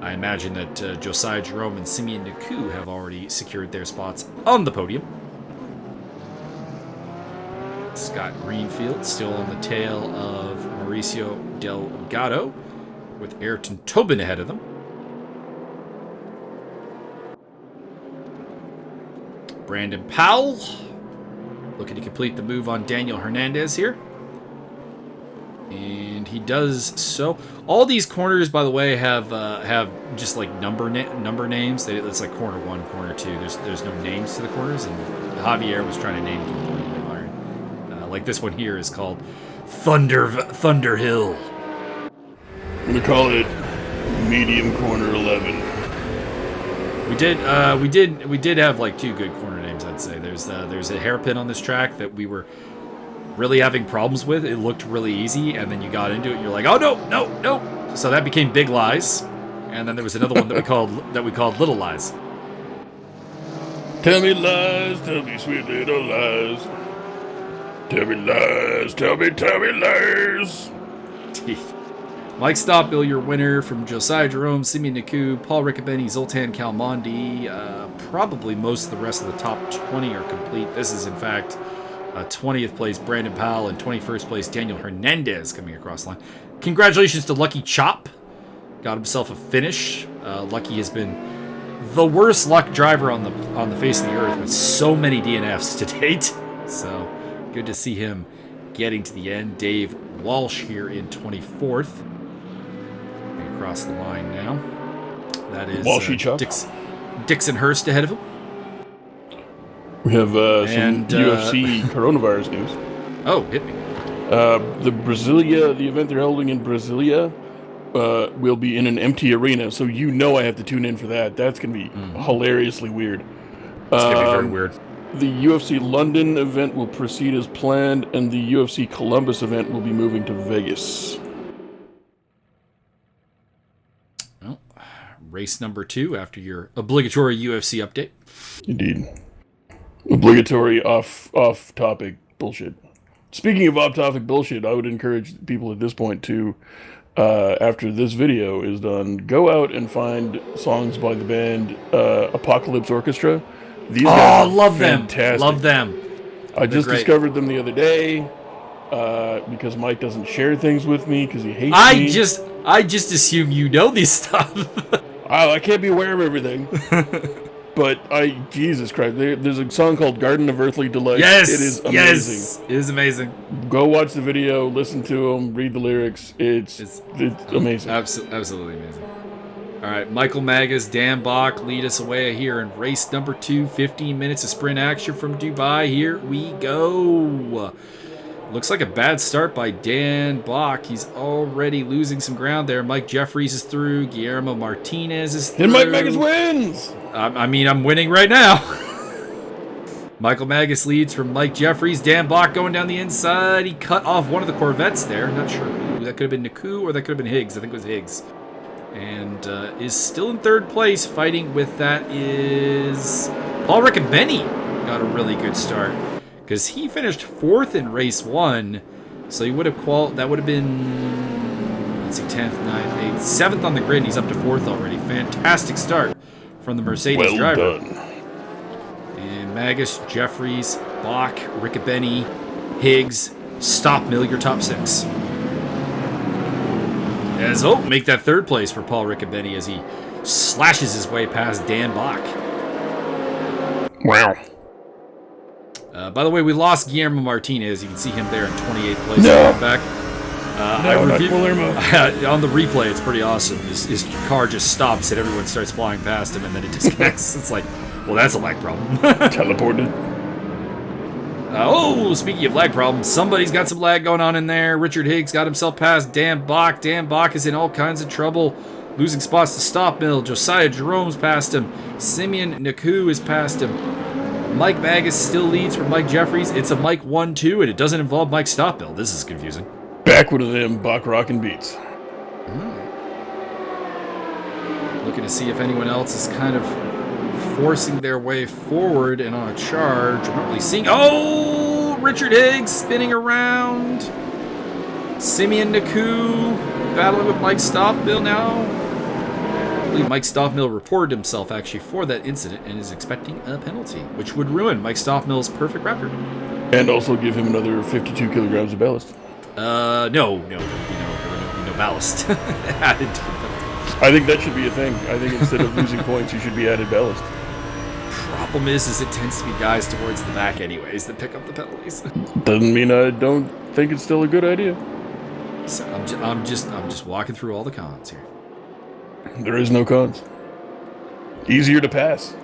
B: I imagine that Josiah Jerome and Simeon Naku have already secured their spots on the podium. Scott Greenfield still on the tail of Mauricio Delgado, with Ayrton Tobin ahead of them. Brandon Powell looking to complete the move on Daniel Hernandez here. And he does so. All these corners, by the way, have just like number names. It's like corner 1, corner 2. There's no names to the corners, and Javier was trying to name them completely, Byron. Like this one here is called Thunder Hill.
A: I'm gonna call it medium corner 11.
B: We did have like 2 good corner names, I'd say. There's a hairpin on this track that we were really having problems with. It looked really easy, and then you got into it and you're like, oh no. So that became Big Lies. And then there was another one that we called Little Lies.
A: Tell me lies, tell me sweet little lies. Tell me lies, tell me lies.
B: Mike Stofmeel, your winner, from Josiah Jerome, Simeon Naku, Paul Riccobeni, Zoltan Calmondi. Probably most of the rest of the top 20 are complete. This is, in fact, 20th place Brandon Powell and 21st place Daniel Hernandez coming across the line. Congratulations to Lucky Chop. Got himself a finish. Lucky has been the worst luck driver on the face of the earth with so many DNFs to date. So good to see him getting to the end. Dave Walsh here in 24th. Across the line now. That is Dixon Hurst ahead of him.
A: We have some UFC coronavirus news.
B: Oh, hit me.
A: The event they're holding in Brasilia will be in an empty arena, so I have to tune in for that. That's going to be hilariously weird.
B: It's going to be very weird.
A: The UFC London event will proceed as planned, and the UFC Columbus event will be moving to Vegas.
B: Well, race number 2 after your obligatory UFC update.
A: Indeed. Obligatory off-topic bullshit. Speaking of off-topic bullshit, I would encourage people at this point to, after this video is done, go out and find songs by the band Apocalypse Orchestra. These guys are fantastic.
B: Love them.
A: I just discovered them the other day because Mike doesn't share things with me because he hates me.
B: I just assume you know these stuff.
A: I can't be aware of everything. But Jesus Christ, there's a song called Garden of Earthly Delight.
B: Yes!
A: It is amazing.
B: Yes! It is amazing.
A: Go watch the video, listen to them, read the lyrics. It's amazing.
B: Absolutely amazing. All right, Michael Magas, Dan Bach lead us away here in race number 2. 15 minutes of sprint action from Dubai. Here we go. Looks like a bad start by Dan Bach. He's already losing some ground there. Mike Jeffries is through. Guillermo Martinez is through.
A: And Mike Magas wins!
B: I'm winning right now. Michael Magas leads from Mike Jeffries. Dan Bach going down the inside. He cut off one of the Corvettes there. Not sure who. That could have been Naku or that could have been Higgs. I think it was Higgs. And is still in 3rd place. Fighting with that is Paul Riccobeni. Got a really good start, because he finished 4th in race 1, so he would have that would have been, let's see, 10th, 9th, 8th, 7th on the grid, and he's up to 4th already. Fantastic start from the Mercedes driver.
A: Done.
B: And Magas, Jeffries, Bach, Riccobeni, Higgs, Stofmeel, your top 6. Make that 3rd place for Paul Riccobeni as he slashes his way past Dan Bach.
A: Wow.
B: By the way, we lost Guillermo Martinez. You can see him there in 28th place.
A: No.
B: Back. On the replay, it's pretty awesome. His car just stops and everyone starts flying past him, and then it disconnects. It's like, well, that's a lag problem.
A: Teleported.
B: Speaking of lag problems, somebody's got some lag going on in there. Richard Higgs got himself past Dan Bach. Dan Bach is in all kinds of trouble, losing spots to Stofmeel. Josiah Jerome's past him. Simeon Naku is past him. Mike Magas still leads from Mike Jeffries. It's a Mike 1-2, and it doesn't involve Mike Stofmeel. This is confusing.
A: Back with them Bach rockin' beats.
B: Looking to see if anyone else is kind of forcing their way forward and on a charge. I'm not really seeing... Oh! Richard Higgs spinning around. Simeon Naku battling with Mike Stofmeel now. I believe Mike Stofmeel reported himself actually for that incident and is expecting a penalty, which would ruin Mike Stofmeel's perfect record.
A: And also give him another 52 kilograms of ballast.
B: No, there would be no ballast added to the penalty.
A: I think that should be a thing. I think instead of losing points, you should be added ballast.
B: Problem is it tends to be guys towards the back anyways that pick up the penalties.
A: Doesn't mean I don't think it's still a good idea.
B: So I'm just walking through all the cons here.
A: There is no cons. Easier to pass.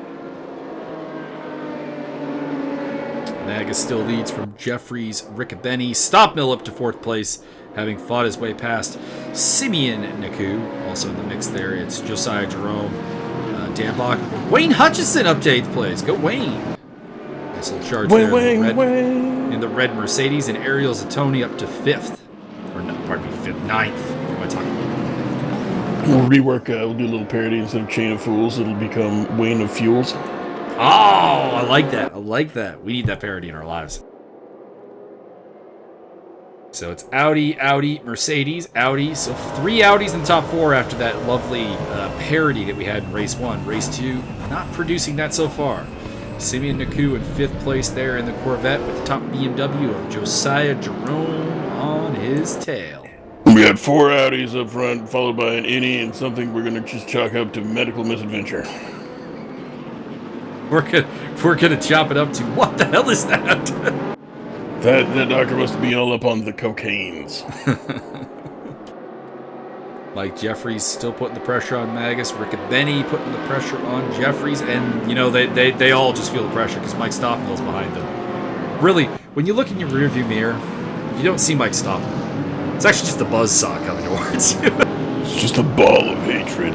B: Magas still leads from Jeffries, Riccobeni, Stofmeel up to 4th place, having fought his way past Simeon Naku. Also in the mix there, it's Josiah Jerome, Dan Block, Wayne Hutchison up to 8th place. Go Wayne! Nice little charge there in the red Mercedes, and Ariel Zatoni up to 5th. Or no, pardon me, 5th, 9th. What am I talking about?
A: We'll rework, we'll do a little parody. Instead of Chain of Fools, it'll become Wayne of Fuels.
B: Oh, I like that. I like that. We need that parody in our lives. So it's Audi, Mercedes, Audi. So 3 Audis in the top 4 after that lovely parody that we had in Race 1. Race 2, not producing that so far. Simeon Naku in 5th place there in the Corvette with the top BMW of Josiah Jerome on his tail.
A: We got 4 Audis up front, followed by an Innie and something we're going to just chalk up to medical misadventure.
B: We're gonna chop it up to what the hell is that?
A: That doctor must be all up on the cocaines.
B: Mike Jeffries still putting the pressure on Magas. Riccobeni putting the pressure on Jeffries, and you know they all just feel the pressure because Mike Stofmeel's behind them. Really, when you look in your rearview mirror, you don't see Mike Stofmeel. It's actually just a buzzsaw coming towards you.
A: It's just a ball of hatred.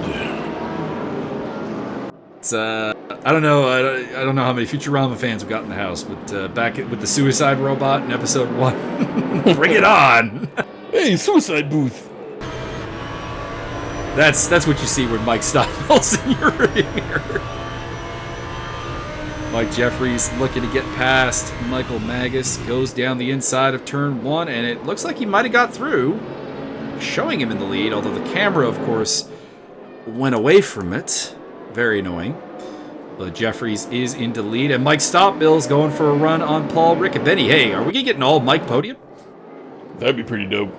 B: It's I don't know. I don't know how many Futurama fans we've got in the house, but back with the suicide robot in episode 1, bring it on!
A: Hey, suicide booth.
B: That's what you see when Mike Stofmeel's in your mirror. Mike Jeffries looking to get past Michael Magas, goes down the inside of turn 1, and it looks like he might have got through, showing him in the lead. Although the camera, of course, went away from it. Very annoying. But Jeffries is into the lead, and Mike Stofmeel's going for a run on Paul Riccobeni. Hey, are we gonna get an all-Mike podium?
A: That'd be pretty dope.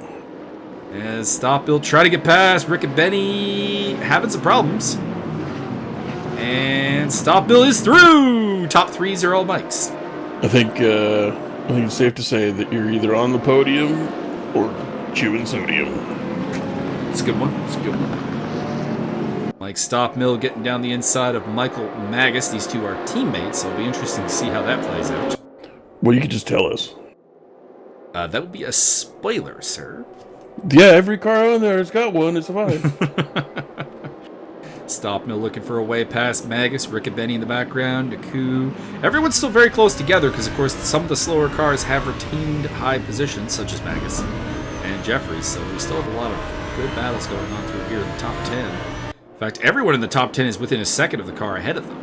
B: As Stofmeel try to get past Riccobeni, having some problems. And Stofmeel is through! Top 3s are all Mikes.
A: I think it's safe to say that you're either on the podium or chewing sodium.
B: It's a good one. It's a good one. Mike Stofmeel getting down the inside of Michael Magas. These two are teammates, so it'll be interesting to see how that plays out.
A: Well, you could just tell us.
B: That would be a spoiler, sir.
A: Yeah, every car on there has got one. It's fine.
B: Stofmeel looking for a way past Magas. Riccobeni in the background. Naku. Everyone's still very close together because, of course, some of the slower cars have retained high positions, such as Magas and Jeffries. So we still have a lot of good battles going on through here in the top 10. In fact, everyone in the top 10 is within a second of the car ahead of them.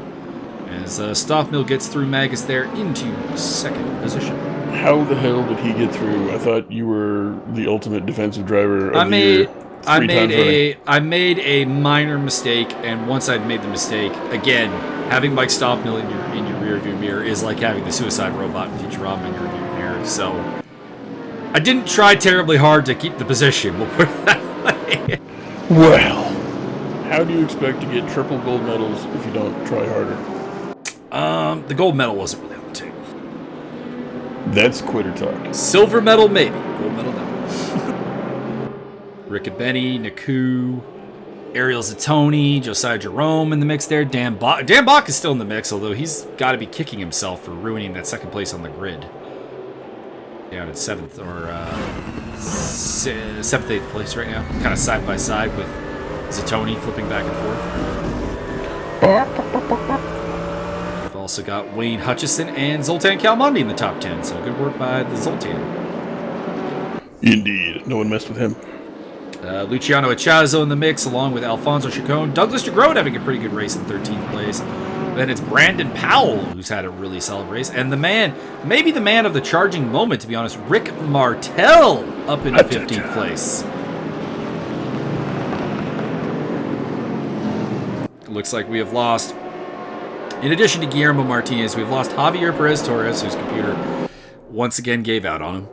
B: As Stofmeel gets through Magas there into 2nd position.
A: How the hell did he get through? I thought you were the ultimate defensive driver of the year.
B: I made a minor mistake, and once I'd made the mistake, again, having Mike Stofmeel in your rearview mirror is like having the suicide robot in Futurama in your rearview mirror. So I didn't try terribly hard to keep the position. We'll put it that way.
A: Well, how do you expect to get triple gold medals if you don't try harder?
B: The gold medal wasn't really on the table.
A: That's quitter talk.
B: Silver medal, maybe. Gold medal, no. Riccobeni, Naku, Ariel Zatoni, Josiah Jerome in the mix there. Dan Bach is still in the mix, although he's got to be kicking himself for ruining that 2nd place on the grid. Down at 7th or 7th, 8th place right now. Kind of side by side with Zatoni flipping back and forth. We've also got Wayne Hutchison and Zoltan Kalmondi in the top 10, so good work by the Zoltan.
A: Indeed. No one messed with him.
B: Luciano Echazo in the mix, along with Alfonso Chacon. Douglas DeGroat having a pretty good race in 13th place. Then it's Brandon Powell, who's had a really solid race. And the man, maybe the man of the charging moment, to be honest, Rick Martel up in 15th place. Looks like we have lost, in addition to Guillermo Martinez, we've lost Javier Perez-Torres, whose computer once again gave out on him.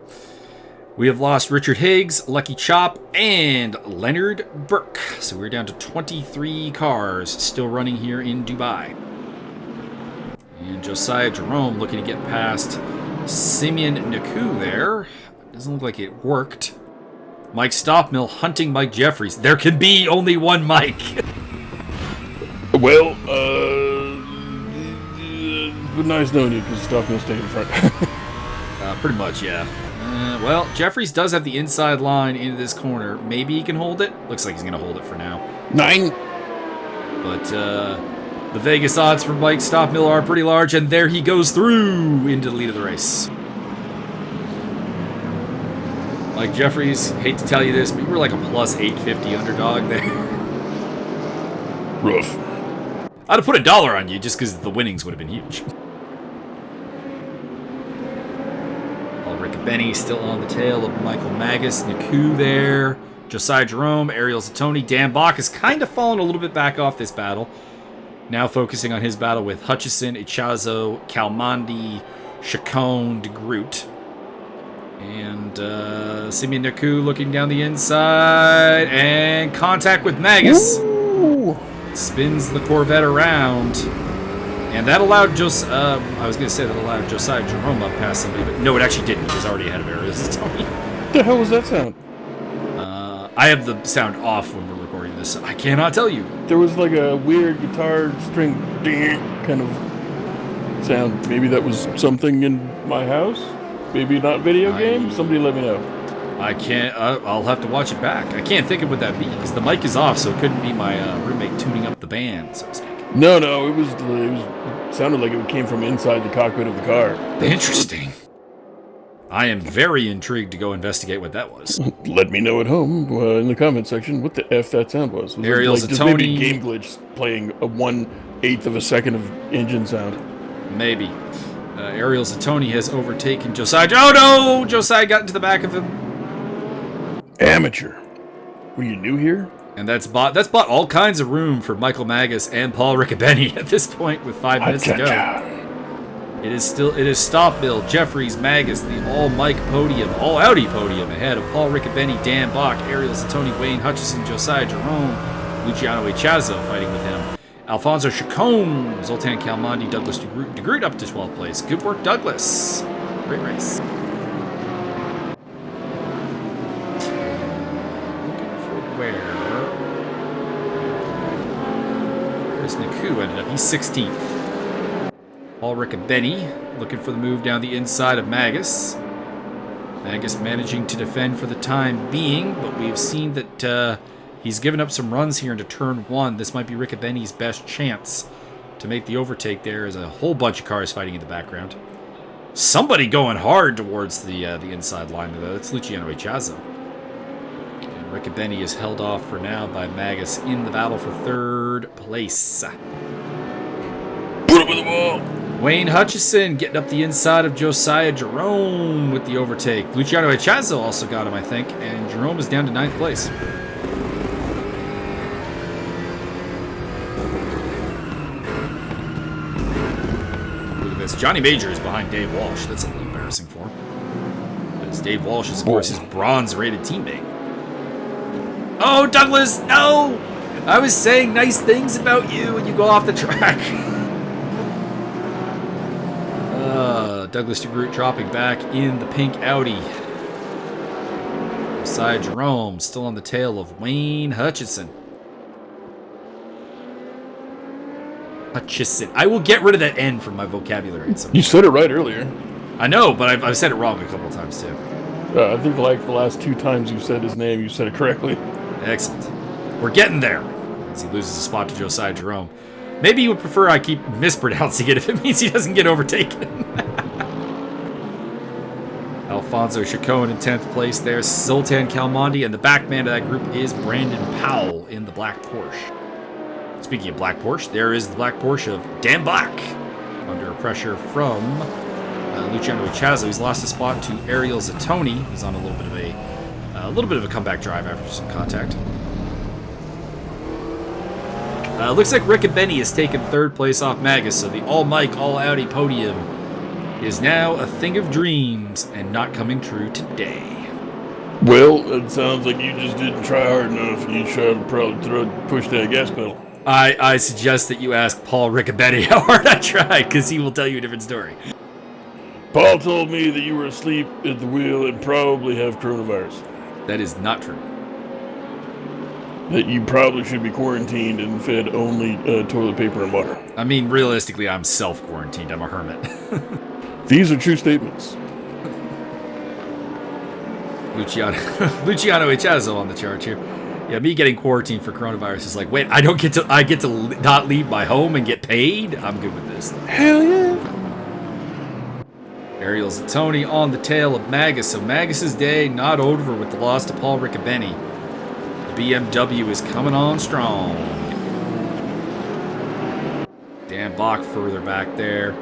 B: We have lost Richard Higgs, Lucky Chop, and Leonard Burke. So we're down to 23 cars still running here in Dubai. And Josiah Jerome looking to get past Simeon Naku there. Doesn't look like it worked. Mike Stofmeel hunting Mike Jeffries. There can be only one Mike.
A: Well, nice knowing you, because Stofmeel's staying in front.
B: Pretty much, yeah. Well, Jeffries does have the inside line into this corner. Maybe he can hold it. Looks like he's going to hold it for now.
A: 9.
B: But the Vegas odds for Mike Stofmeel are pretty large, and there he goes through into the lead of the race. Mike Jeffries, hate to tell you this, but you were like a plus 850 underdog there.
A: Rough.
B: I'd have put $1 on you just because the winnings would have been huge. Benny still on the tail of Michael Magas. Naku there. Josiah Jerome, Ariel Zatoni. Dan Bach has kind of fallen a little bit back off this battle. Now focusing on his battle with Hutchison, Echazo, Kalmandi, Chacon, DeGroot. And Simeon Naku looking down the inside. And contact with Magas.
A: Ooh.
B: Spins the Corvette around. And that allowed I was going to say that allowed Josiah Jerome up past somebody, but no, it actually didn't. He was already ahead of Ariel Zatoni.
A: What the hell was that sound?
B: I have the sound off when we're recording this. I cannot tell you.
A: There was like a weird guitar string kind of sound. Maybe that was something in my house. Maybe not video game. Somebody let me know.
B: I can't. I'll have to watch it back. I can't think of what that be because the mic is off, so it couldn't be my roommate tuning up the band, so to speak.
A: No, it sounded like it came from inside the cockpit of the car.
B: Interesting. I am very intrigued to go investigate what that was.
A: Let me know at home in the comment section what the F that sound was.
B: Ariel
A: like just maybe
B: Zatoni.
A: Game glitch playing a 1/8 of a second of engine sound.
B: Maybe. Ariel Zatoni has overtaken Josiah. Oh no! Josiah got into the back of him.
A: Amateur. Were you new here?
B: And that's bought all kinds of room for Michael Magas and Paul Riccobeni at this point with 5 minutes to go. It is Stofmeel, Jeffries, Magas, the all Mike podium, all Audi podium ahead of Paul Riccobeni, Dan Bach, Ariel Zatoni, Wayne Hutchison, Josiah Jerome, Luciano Echazo fighting with him. Alfonso Chacon, Zoltan Kalmandi, Douglas DeGroot up to 12th place. Good work, Douglas. Great race. Naku ended up. He's 16th. Paul Riccobeni looking for the move down the inside of Magas. Magas managing to defend for the time being, but we've seen that he's given up some runs here into turn 1. This might be Riccobeni's best chance to make the overtake. There is a whole bunch of cars fighting in the background. Somebody going hard towards the inside line, though. That's Luciano Echazo. Riccobeni is held off for now by Magas in the battle for 3rd place.
A: Put up with the wall.
B: Wayne Hutchison getting up the inside of Josiah Jerome with the overtake. Luciano Echazo also got him, I think, and Jerome is down to 9th place. Look at this. Johnny Major is behind Dave Walsh. That's a little embarrassing for him. Because Dave Walsh is, of course, his bronze-rated teammate. Oh, Douglas, no! I was saying nice things about you and you go off the track. Douglas DeGroot dropping back in the pink Audi. Josiah Jerome still on the tail of Wayne Hutchison. I will get rid of that N from my vocabulary.
A: You said it right earlier.
B: I know, but I've said it wrong a couple of times too.
A: I think like the last 2 times you said his name, you said it correctly.
B: Excellent. We're getting there. As he loses a spot to Josiah Jerome. Maybe he would prefer I keep mispronouncing it if it means he doesn't get overtaken. Alfonso Chacon in 10th place there. Zoltan Kalmandi, and the back man of that group is Brandon Powell in the black Porsche. Speaking of black Porsche, there is the black Porsche of Dan Black under pressure from Luciano Ichazo. He's lost a spot to Ariel Zatoni. He's on a little bit of a comeback drive after some contact. Looks like Rick and Benny has taken 3rd place off Magas, so the all Mike, all Audi podium is now a thing of dreams and not coming true today.
A: Well, it sounds like you just didn't try hard enough. You should have probably push that gas pedal.
B: I suggest that you ask Paul Riccabetti how hard I tried, because he will tell you a different story.
A: Paul told me that you were asleep at the wheel and probably have coronavirus.
B: That is not true.
A: That you probably should be quarantined and fed only toilet paper and water.
B: I mean, realistically, I'm self-quarantined. I'm a hermit.
A: These are true statements.
B: Luciano Ichazo on the chart here. Yeah, me getting quarantined for coronavirus is like, wait, I get to not leave my home and get paid? I'm good with this.
A: Hell yeah.
B: Ariel Zatoni on the tail of Magas. So Magas' day not over with the loss to Paul Riccobeni. The BMW is coming on strong. Dan Bach further back there.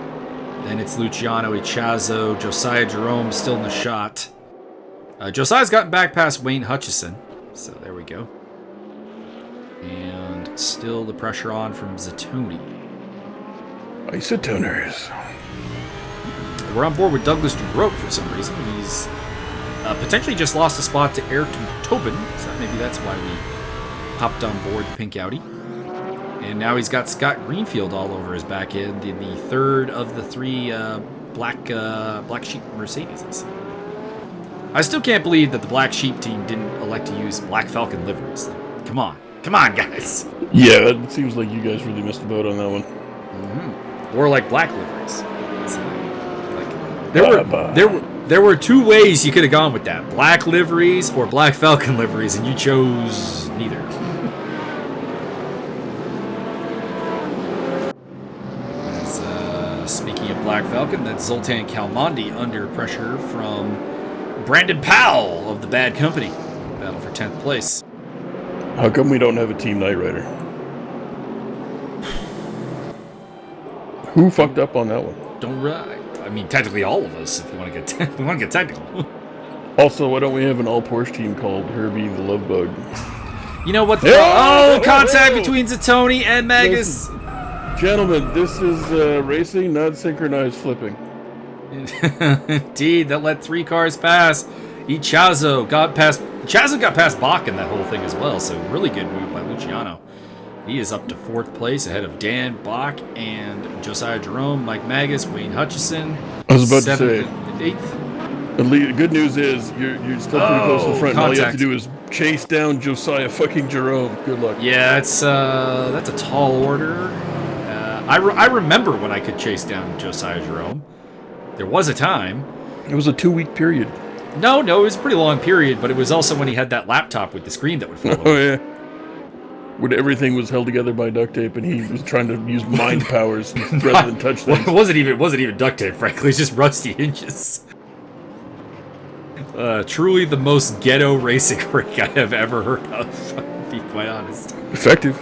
B: Then it's Luciano Ichazo. Josiah Jerome still in the shot. Josiah's gotten back past Wayne Hutchison. So there we go. And still the pressure on from Zatoni.
A: Isotoners.
B: We're on board with Douglas DeGroat for some reason. He's potentially just lost a spot to Ayrton Tobin, so maybe that's why we hopped on board the Pink Audi. And now he's got Scott Greenfield all over his back end in the 3rd of the 3 Black Sheep Mercedes. I still can't believe that the Black Sheep team didn't elect to use Black Falcon liveries. Like, come on, guys.
A: Yeah, it seems like you guys really missed the boat on that one.
B: Mm-hmm. Or like black liveries. There were 2 ways you could have gone with that: black liveries or Black Falcon liveries, and you chose neither. Speaking of Black Falcon, that's Zoltan Kalmandi under pressure from Brandon Powell of the Bad Company. Battle for 10th place.
A: How come we don't have a Team Knight Rider? Who fucked up on that one?
B: Don't ride. I mean, technically all of us, if you want to get technical.
A: Also, why don't we have an all-Porsche team called Herbie the Love Bug?
B: You know what? Contact between Zatoni and Magas.
A: Gentlemen, this is racing, not synchronized flipping.
B: Indeed, that let 3 cars pass. Ichazo got past Bach in that whole thing as well, so really good move by Luciano. He is up to 4th place ahead of Dan Bach and Josiah Jerome, Mike Magas, Wayne Hutchison.
A: I was about to say.
B: 8th.
A: The good news is you're still pretty close to the front. All you have to do is chase down Josiah fucking Jerome. Good luck.
B: Yeah, that's a tall order. I remember when I could chase down Josiah Jerome. There was a time.
A: It was a 2-week period.
B: No, it was a pretty long period, but it was also when he had that laptop with the screen that would follow.
A: Oh, yeah. When everything was held together by duct tape and he was trying to use mind powers rather than touch things.
B: It wasn't even duct tape, frankly. It's just rusty hinges. Truly the most ghetto racing rig I have ever heard of, to be quite honest.
A: Effective.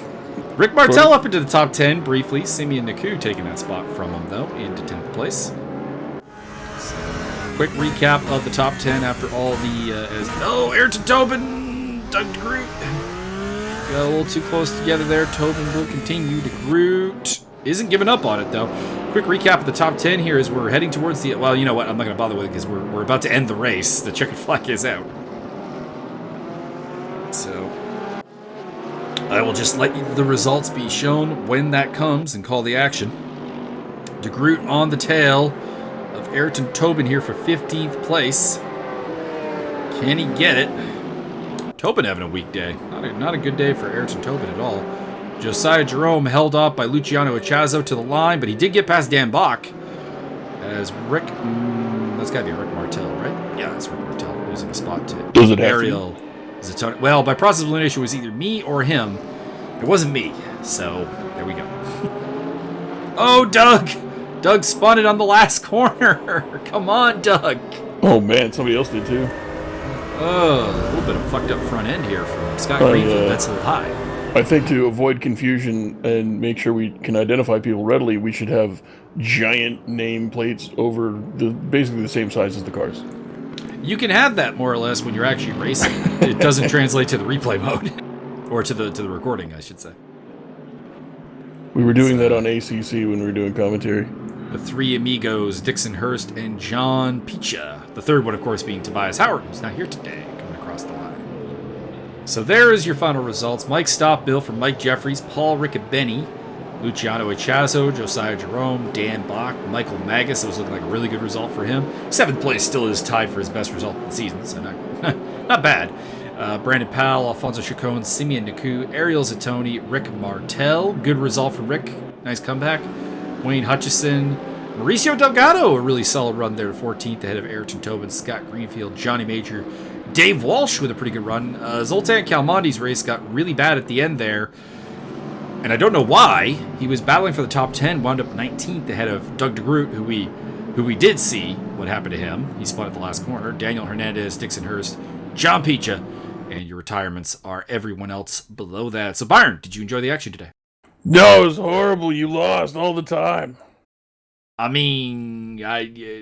B: Rick Martel up into the top 10 briefly. Simeon Naku taking that spot from him, though, into 10th place. So, quick recap of the top 10 after all the... Ayrton Tobin! Doug DeGroot. Got a little too close together there. Tobin will continue. DeGroot isn't giving up on it, though. Quick recap of the top 10 here as we're heading towards the... Well, you know what? I'm not going to bother with it because we're about to end the race. The checkered flag is out. So... I will just let the results be shown when that comes and call the action. DeGroot on the tail of Ayrton Tobin here for 15th place. Can he get it? Tobin having a weak day. Not a good day for Ayrton Tobin at all. Josiah Jerome held off by Luciano Ichazo to the line, but he did get past Dan Bach. As Rick... that's got to be Rick Martel, right? Yeah, that's Rick Martel losing a spot to
A: Does it have
B: Ariel Zatoni. Well, by process of elimination, it was either me or him. It wasn't me, so there we go. Oh, Doug! Doug spun it on the last corner. Come on, Doug.
A: Oh man, somebody else did too.
B: Oh, a little bit of fucked up front end here from Scott Greenfield. That's a little high.
A: I think to avoid confusion and make sure we can identify people readily, we should have giant name plates over basically the same size as the cars.
B: You can have that more or less when you're actually racing. It doesn't translate to the replay mode, or to the recording, I should say.
A: We were doing that on ACC when we were doing commentary.
B: The three amigos, Dixon Hurst and John Picha. The third one, of course, being Tobias Howard, who's not here today, coming across the line. So there is your final results. Mike Stofmeel from Mike Jeffries, Paul Riccobeni, Luciano Echazo, Josiah Jerome, Dan Bach, Michael Magas. It was looking like a really good result for him. 7th place still is tied for his best result of the season, so not bad. Brandon Powell, Alfonso Chacon, Simeon Naku, Ariel Zatoni, Rick Martel. Good result from Rick. Nice comeback. Wayne Hutchison, Mauricio Delgado, a really solid run there, 14th ahead of Ayrton Tobin, Scott Greenfield, Johnny Major, Dave Walsh with a pretty good run. Zoltan Kalmandi's race got really bad at the end there, and I don't know why. He was battling for the top 10, wound up 19th ahead of Doug DeGroot, who we did see what happened to him. He spun at the last corner. Daniel Hernandez, Dixon Hurst, John Picha, and your retirements are everyone else below that. So Byron, did you enjoy the action today?
A: No, it was horrible. You lost all the time.
B: I mean,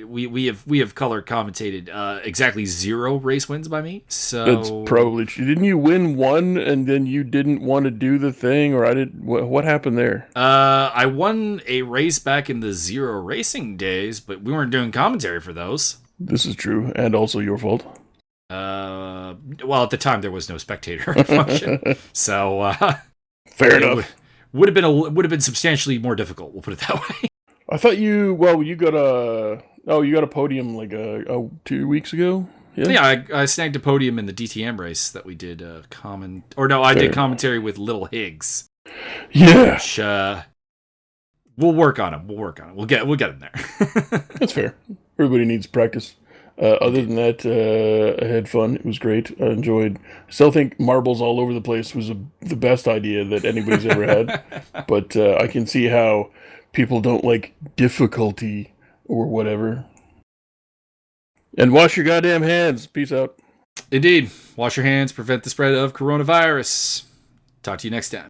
B: we have color commentated exactly 0 race wins by me. So
A: that's probably true. Didn't you win one and then you didn't want to do the thing, or I did? What happened there?
B: I won a race back in the 0 racing days, but we weren't doing commentary for those.
A: This is true, and also your fault.
B: Well, at the time there was no spectator function, so
A: fair enough.
B: Would have been substantially more difficult. We'll put it that way.
A: I thought you got a podium like 2 weeks ago.
B: Yeah, I snagged a podium in the DTM race that we did I did commentary with Little Higgs.
A: Yeah.
B: Which, we'll work on him. We'll get him there.
A: That's fair. Everybody needs practice. Other than that, I had fun. It was great. I enjoyed. Still think marbles all over the place was the best idea that anybody's ever had. But I can see how people don't like difficulty or whatever. And wash your goddamn hands. Peace out.
B: Indeed. Wash your hands. Prevent the spread of coronavirus. Talk to you next time.